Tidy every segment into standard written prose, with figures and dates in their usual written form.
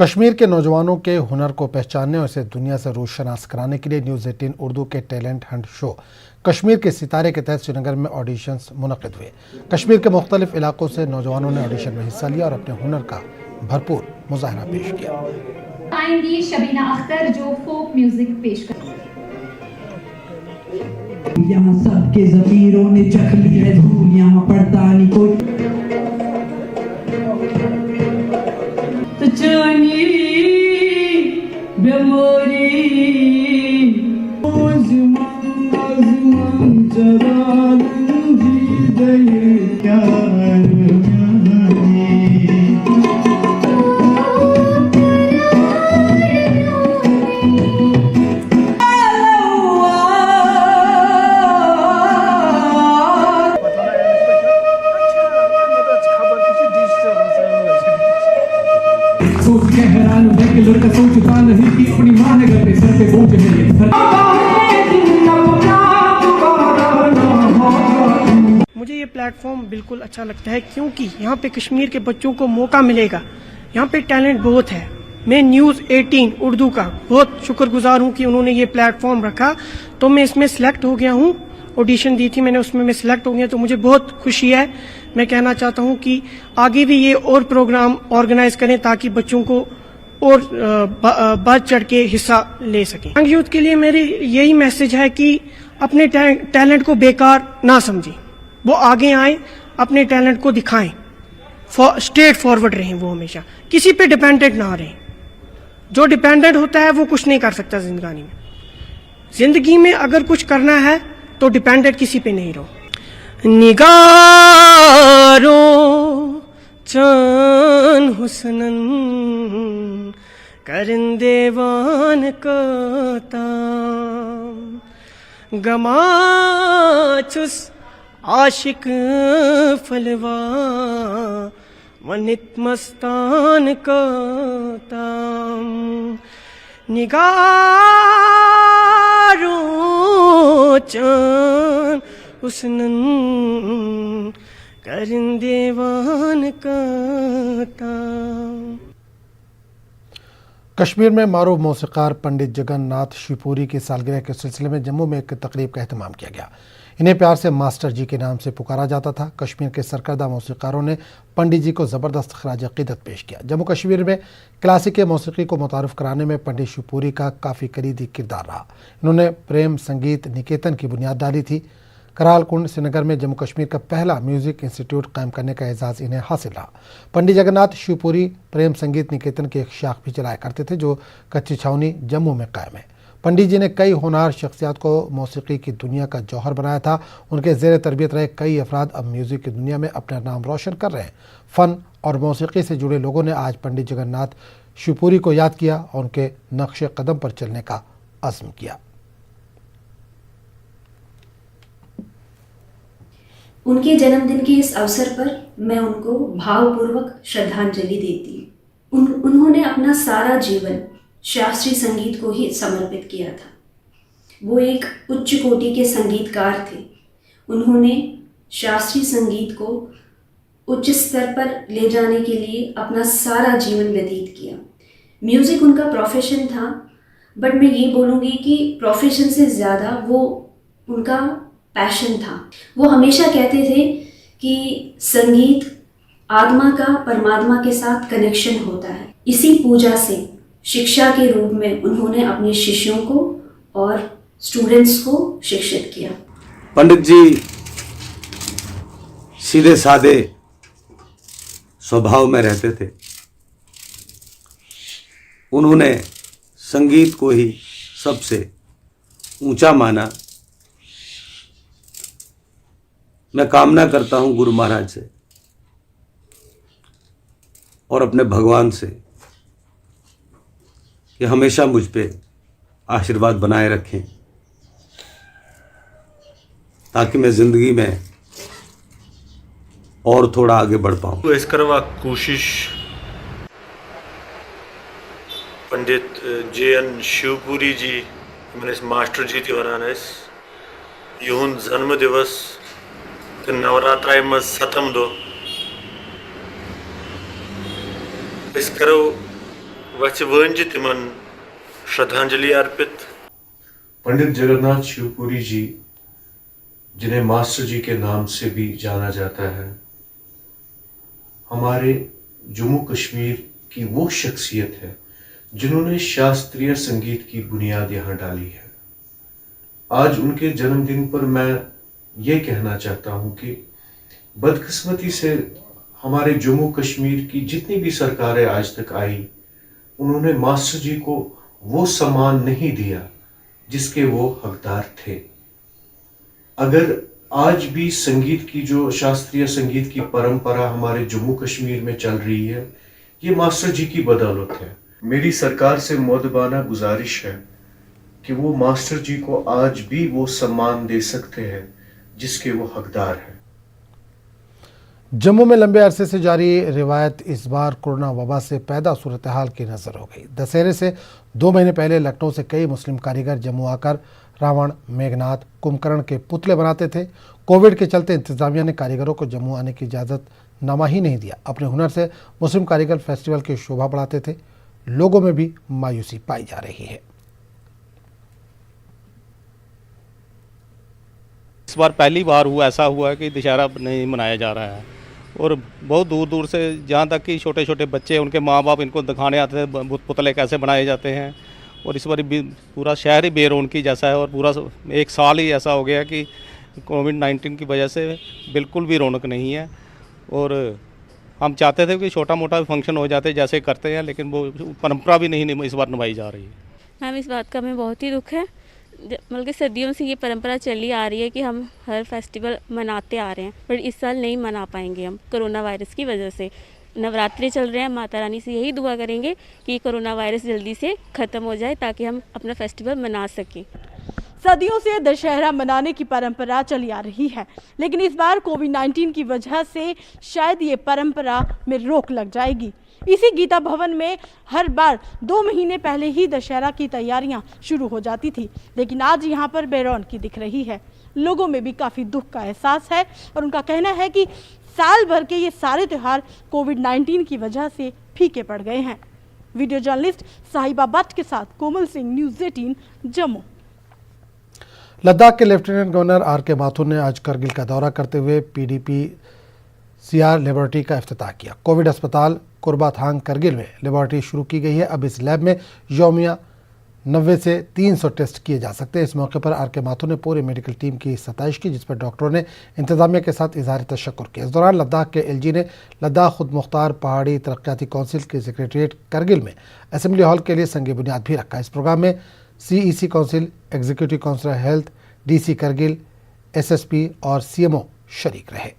कश्मीर के नौजवानों के हुनर को पहचानने और इसे दुनिया से रोशनास कराने के लिए न्यूज़ 18 उर्दू के टैलेंट हंट शो कश्मीर के सितारे के तहत श्रीनगर में ऑडिशंस मुनक़िद हुए। कश्मीर के मुख्तलिफ इलाकों से नौजवानों ने ऑडिशन में हिस्सा लिया और अपने हुनर का भरपूर मुजाहरा पेश किया। आएंगी शबीना अख्तर जो फोक म्यूजिक पेश कर। यहाँ सबके ज़मीरों ने चख ली है धूल, यहाँ पड़ता नहीं कोई तो जानी बेमारी हैरान है कि लड़का सोचता नहीं कि अपनी मां है घर पे सर पे बोझ है ये। मुझे ये प्लेटफॉर्म बिल्कुल अच्छा लगता है क्योंकि यहाँ पे कश्मीर के बच्चों को मौका मिलेगा। यहाँ पे टैलेंट बहुत है। मैं न्यूज़ 18 उर्दू का बहुत शुक्रगुजार हूँ कि उन्होंने ये प्लेटफॉर्म रखा, तो मैं इसमें सिलेक्ट हो गया हूँ। ऑडिशन दी थी मैंने, उसमें मैं सिलेक्ट हो गया, तो मुझे बहुत खुशी है। मैं कहना चाहता हूँ कि आगे भी ये और प्रोग्राम ऑर्गेनाइज करें ताकि बच्चों को और बढ़ चढ़ के हिस्सा ले सकें। यंग यूथ के लिए मेरी यही मैसेज है कि अपने टैलेंट को बेकार ना समझें, वो आगे आए, अपने टैलेंट को दिखाएं, स्ट्रेट फॉरवर्ड रहें, वो हमेशा किसी पे डिपेंडेंट ना रहें। जो डिपेंडेंट होता है वो कुछ नहीं कर सकता जिंदगी में। जिंदगी में अगर कुछ करना है तो डिपेंडेंट किसी पे नहीं रहो। निगारो चान हुस्नन करंदेवान कताम गमाचुस आशिक फलवा वनित मस्तान कताम निगारो चान हुस्नन करंदेवान कताम। कश्मीर में मारूफ मौसीकार पंडित जगन्नाथ शिवपुरी की सालगिरह के सिलसिले में जम्मू में एक तकरीब का एहतमाम किया गया। इन्हें प्यार से मास्टर जी के नाम से पुकारा जाता था। कश्मीर के सरकर्दा मौसीकारों ने पंडित जी को ज़बरदस्त खराज अक़ीदत पेश किया। जम्मू कश्मीर में क्लासिकी मौसीकी को मुतारफ़ कराने में पंडित शिवपुरी का काफ़ी कलीदी किरदार रहा। इन्होंने प्रेम संगीत निकेतन की बुनियाद डाली थी। कराल कुंड श्रीनगर में जम्मू कश्मीर का पहला म्यूज़िक इंस्टीट्यूट कायम करने का एजाज़ इन्हें हासिल रहा। पंडित जगन्नाथ शिवपुरी प्रेम संगीत निकेतन की एक शाख भी चलाया करते थे जो कच्ची छावनी जम्मू में कायम है। पंडित जी ने कई होनहार शख्सियात को मौसीकी की दुनिया का जौहर बनाया था। उनके ज़ेर तरबियत रहे कई अफराद अब म्यूज़िक की दुनिया में अपना नाम रोशन कर रहे हैं। फ़न और मौसीकी से जुड़े लोगों ने आज पंडित जगन्नाथ शिवपुरी को याद किया और उनके नक्शे कदम पर चलने का अज़्म किया। उनके जन्मदिन के इस अवसर पर मैं उनको भावपूर्वक श्रद्धांजलि देती हूँ। उन्होंने अपना सारा जीवन शास्त्रीय संगीत को ही समर्पित किया था। वो एक उच्च कोटि के संगीतकार थे। उन्होंने शास्त्रीय संगीत को उच्च स्तर पर ले जाने के लिए अपना सारा जीवन व्यतीत किया। म्यूज़िक उनका प्रोफेशन था, बट मैं ये बोलूँगी कि प्रोफेशन से ज़्यादा वो उनका पैशन था। वो हमेशा कहते थे कि संगीत आत्मा का परमात्मा के साथ कनेक्शन होता है। इसी पूजा से शिक्षा के रूप में उन्होंने अपने शिष्यों को और स्टूडेंट्स को शिक्षित किया। पंडित जी सीधे साधे स्वभाव में रहते थे। उन्होंने संगीत को ही सबसे ऊंचा माना। मैं कामना करता हूं गुरु महाराज से और अपने भगवान से कि हमेशा मुझ पे आशीर्वाद बनाए रखें ताकि मैं ज़िंदगी में और थोड़ा आगे बढ़ पाऊँ। इस करवा कोशिश पंडित JN शिवपुरी जी मैंने मास्टर जी थी वनानस युन जन्म दिवस नवरात्राय मज सतम दो इस करो वह वन तिमन श्रद्धांजलि अर्पित। पंडित जगन्नाथ शिवपुरी जी, जिन्हें मास्टर जी के नाम से भी जाना जाता है, हमारे जम्मू कश्मीर की वो शख्सियत है जिन्होंने शास्त्रीय संगीत की बुनियाद यहाँ डाली है। आज उनके जन्मदिन पर मैं ये कहना चाहता हूँ कि बदकिस्मती से हमारे जम्मू कश्मीर की जितनी भी सरकारें आज तक आई, उन्होंने मास्टर जी को वो सम्मान नहीं दिया जिसके वो हकदार थे। अगर आज भी संगीत की जो शास्त्रीय संगीत की परंपरा हमारे जम्मू कश्मीर में चल रही है, ये मास्टर जी की बदौलत है। मेरी सरकार से मुअद्दबाना गुजारिश है कि वो मास्टर जी को आज भी वो सम्मान दे सकते हैं जिसके वो हकदार हैं। जम्मू में लंबे अरसे से जारी रिवायत इस बार कोरोना वबा से पैदा सूरत हाल की नजर हो गई। दशहरे से 2 महीने पहले लखनऊ से कई मुस्लिम कारीगर जम्मू आकर रावण, मेघनाथ, कुंभकर्ण के पुतले बनाते थे। कोविड के चलते इंतजामिया ने कारीगरों को जम्मू आने की इजाज़त नामा ही नहीं दिया। अपने हुनर से मुस्लिम कारीगर फेस्टिवल की शोभा बढ़ाते थे। लोगों में भी मायूसी पाई जा रही है। इस बार पहली बार ऐसा हुआ कि दशहरा नहीं मनाया जा रहा है और बहुत दूर दूर से, जहाँ तक कि छोटे छोटे बच्चे, उनके माँ बाप इनको दिखाने आते थे पुतले कैसे बनाए जाते हैं। और इस बार पूरा शहर ही बेरौनकी जैसा है और पूरा एक साल ही ऐसा हो गया कि कोविड-19 की वजह से बिल्कुल भी रौनक नहीं है। और हम चाहते थे कि छोटा मोटा फंक्शन हो जाते जैसे करते हैं, लेकिन वो परंपरा भी नहीं इस बार निभाई जा रही है। मैम, इस बात का हमें बहुत ही दुख है। बल्कि सदियों से ये परंपरा चली आ रही है कि हम हर फेस्टिवल मनाते आ रहे हैं, पर इस साल नहीं मना पाएंगे हम कोरोना वायरस की वजह से। नवरात्रि चल रहे हैं, माता रानी से यही दुआ करेंगे कि कोरोना वायरस जल्दी से ख़त्म हो जाए ताकि हम अपना फेस्टिवल मना सकें। सदियों से दशहरा मनाने की परंपरा चली आ रही है, लेकिन इस बार कोविड-19 की वजह से शायद ये परंपरा में रोक लग जाएगी। इसी गीता भवन में हर बार 2 महीने पहले ही दशहरा की तैयारियां शुरू हो जाती थी, लेकिन आज यहां पर बेरौनकी दिख रही है। लोगों में भी काफ़ी दुख का एहसास है और उनका कहना है कि साल भर के ये सारे त्यौहार कोविड-19 की वजह से फीके पड़ गए हैं। वीडियो जर्नलिस्ट साहिबा भट्ट के साथ कोमल सिंह, न्यूज़ 18, जम्मू। लद्दाख के लेफ्टिनेंट गवर्नर आर.के. माथुर ने आज करगिल का दौरा करते हुए PDP-CR लेबोरेटरी का इफ्तिताह किया। कोविड अस्पताल कुर्बाथांग करगिल में लेबोरेटरी शुरू की गई है। अब इस लैब में यौमिया 90 से 300 टेस्ट किए जा सकते हैं। इस मौके पर आर.के. माथुर ने पूरी मेडिकल टीम की सताइश की, जिस पर डॉक्टरों ने इंतजामिया के साथ इजहार तशक्कुर किया। इस दौरान लद्दाख के LG ने लद्दाख खुद मुख्तार पहाड़ी तरक्याती कौंसिल के सेक्रेटरीट करगिल में असेंबली हॉल के लिए संग बुनियाद भी रखा। इस प्रोग्राम में CEC council, executive councillor health, DC Kargil, SSP और CMO शरीक रहे।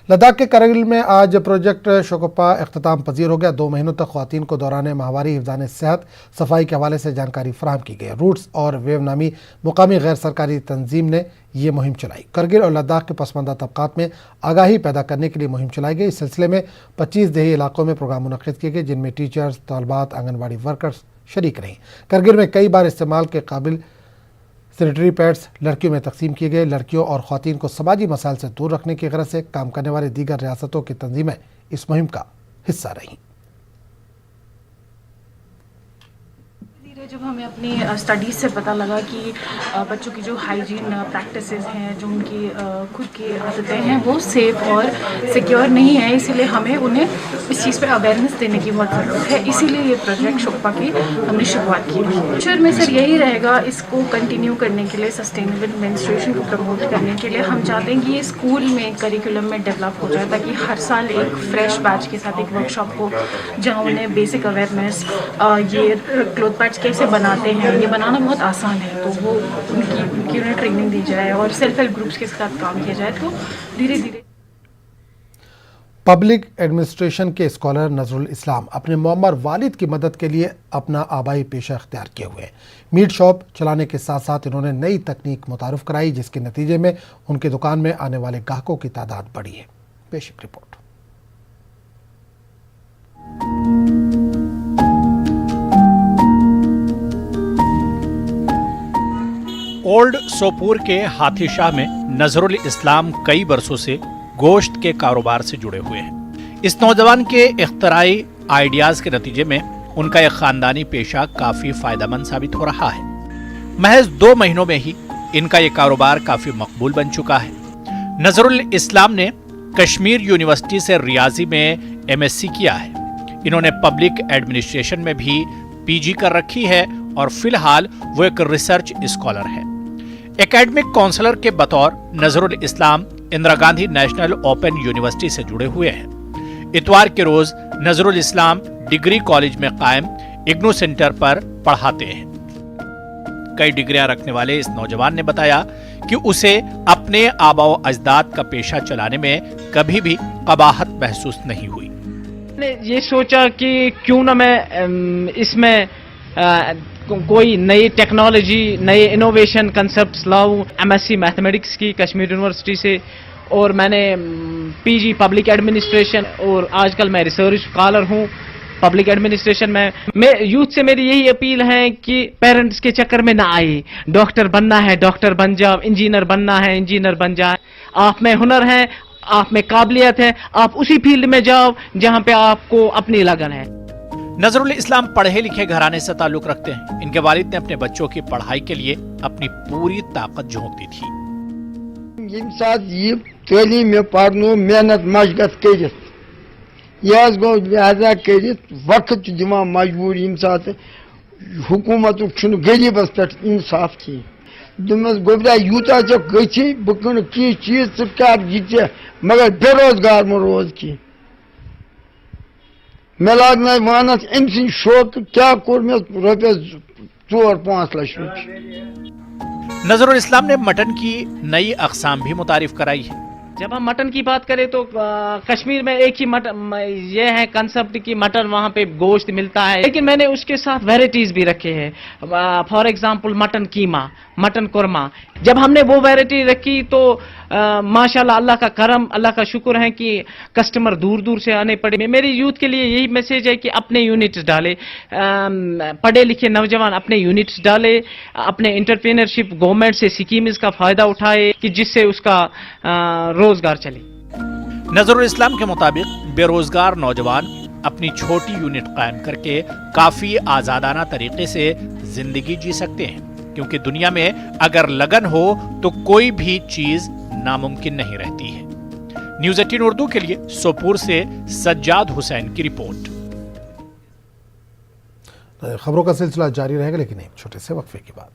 लद्दाख के करगिल में आज प्रोजेक्ट शोकप्पा इख्तिताम पजीर हो गया। 2 महीनों तक ख्वातीन को दौरान माहवारी, हिफ्ज़ान सेहत, सफाई के हवाले से जानकारी फराहम की गई। रूट्स और वेव नामी मुकामी गैर सरकारी तंजीम ने ये मुहिम चलाई। करगिल और लद्दाख के पसमानदा तबकात में आगाही पैदा करने के लिए मुहिम चलाई गई। इस सिलसिले में 25 देही इलाकों में प्रोग्राम मुनक़्क़िद किए गए, जिनमें टीचर्स, तालबात, आंगनबाड़ी वर्कर्स शरीक रहीं। करगिल में कई बार इस्तेमाल के काबिल सैनिटरी पैड्स लड़कियों में तकसीम किए गए। लड़कियों और ख़वातीन को समाजी मसाइल से दूर रखने की गरज से काम करने वाली दीगर रियासतों की तंजीमें इस मुहिम का हिस्सा रहीं। जब हमें अपनी स्टडीज़ से पता लगा कि बच्चों की जो हाइजीन प्रैक्टिसेस हैं, जो उनकी खुद की आदतें हैं, वो सेफ़ और सिक्योर नहीं है, इसीलिए हमें उन्हें इस चीज़ पे अवेयरनेस देने की बहुत ज़रूरत है। इसीलिए ये प्रोजेक्ट शोकप्पा की हमने शुरुआत की। फ्यूचर में सर यही रहेगा, इसको कंटिन्यू करने के लिए, सस्टेनेबल मेंस्ट्रुएशन को प्रमोट करने के लिए हम चाहते हैं कि ये स्कूल में करिकुलम में डेवलप हो जाए, ताकि हर साल एक फ्रेश बैच के साथ एक वर्कशॉप हो जहाँ उन्हें बेसिक अवेयरनेस, ये क्लोथ पैड्स कैसे बनाते हैं, ये बनाना बहुत आसान है, तो वो उनकी उन्हें ट्रेनिंग दी जाए और सेल्फ हेल्प ग्रुप्स के साथ काम किया जाए, तो धीरे धीरे। पब्लिक एडमिनिस्ट्रेशन के स्कॉलर नजरुल इस्लाम अपने मुअम्मर वालिद की मदद के लिए अपना आबाई पेशा इख्तियार किए हुए हैं। मीट शॉप चलाने के साथ साथ इन्होंने नई तकनीक मुतारुफ कराई, जिसके नतीजे में उनकी दुकान में आने वाले ग्राहकों की तादाद बढ़ी है। पेश एक रिपोर्ट। ओल्ड सोपूर के हाथीशाह में नजरुल इस्लाम कई बरसों से गोश्त के कारोबार से जुड़े हुए हैं। इस नौजवान के इख्तराई आइडियाज के नतीजे में उनका एक खानदानी पेशा काफी फायदेमंद साबित हो रहा है। महज 2 महीनों में ही इनका ये कारोबार काफी मकबूल बन चुका है। नजरुल इस्लाम ने कश्मीर यूनिवर्सिटी से रियाजी में MSc किया है। इन्होंने पब्लिक एडमिनिस्ट्रेशन में भी PG कर रखी है और फिलहाल वो एक रिसर्च स्कॉलर है। एकेडमिक काउंसलर के बतौर Nazrul Islam Indira Gandhi national open university से जुड़े हुए हैं। इतवार के रोज नजरुल इस्लाम डिग्री कॉलेज में कायम इग्नू सेंटर पर पढ़ाते हैं। कई डिग्रियां रखने वाले इस नौजवान ने बताया कि उसे अपने आबाओ अजदाद का पेशा चलाने में कभी भी कबाहत महसूस नहीं हुई। मैंने ये सोचा कि क्यों ना मैं इसमें कोई नई टेक्नोलॉजी, नए इनोवेशन कंसेप्ट्स लाऊं। MSc मैथमेटिक्स की कश्मीर यूनिवर्सिटी से, और मैंने PG पब्लिक एडमिनिस्ट्रेशन, और आजकल मैं रिसर्च स्कॉलर हूं पब्लिक एडमिनिस्ट्रेशन में। मैं यूथ से मेरी यही अपील है कि पेरेंट्स के चक्कर में ना आए। डॉक्टर बनना है डॉक्टर बन जाओ, इंजीनियर बनना है इंजीनियर बन जाए। आप में हुनर है, आप में काबिलियत है, आप उसी फील्ड में जाओ जहां पे आपको अपनी लगन है। नजरुल इस्लाम पढ़े लिखे घराने से ताल्लुक रखते हैं। इनके वालिद ने अपने बच्चों की पढ़ाई के लिए अपनी पूरी ताकत झोंक दी थी। तालीम में पढ़नो मेहनत मशगत कर गो लिहाजा कर वक्त दिवान मजबूर यम सात हुकूमत गरीबस पे इंसाफ की दमस गोबरा यूता गि बह कन की चीज कर ये मगर बेरोजगार म रोज की मे लाग ना वानस अम सद शौक क्या कोर मे रुपये 4-5 लाख रुपये। नजरुल इस्लाम ने मटन की नई अक़साम भी मुतारिफ कराई है। जब हम मटन की बात करें तो कश्मीर में एक ही मटन, ये है कंसेप्ट कि मटन वहाँ पे गोश्त मिलता है, लेकिन मैंने उसके साथ वैरायटीज भी रखे हैं। For example mutton keema, mutton korma. जब हमने वो वैरायटी रखी तो माशाल्लाह अल्लाह का करम, अल्लाह का शुक्र है कि कस्टमर दूर दूर से आने पड़े। मेरी यूथ के लिए यही मैसेज है कि अपने यूनिट्स डाले, पढ़े लिखे नौजवान अपने यूनिट्स डाले, अपने एंटरप्रेन्योरशिप गवर्नमेंट से स्कीम्स का फायदा उठाए कि जिससे उसका रोजगार चले। नजरुल इस्लाम के मुताबिक बेरोजगार नौजवान अपनी छोटी यूनिट कायम करके काफी आजादाना तरीके से जिंदगी जी सकते हैं, क्योंकि दुनिया में अगर लगन हो तो कोई भी चीज नामुमकिन नहीं रहती है। न्यूज़ 18 उर्दू के लिए सोपूर से सज्जाद हुसैन की रिपोर्ट। खबरों का सिलसिला जारी रहेगा, लेकिन एक छोटे से वक्फे के बाद।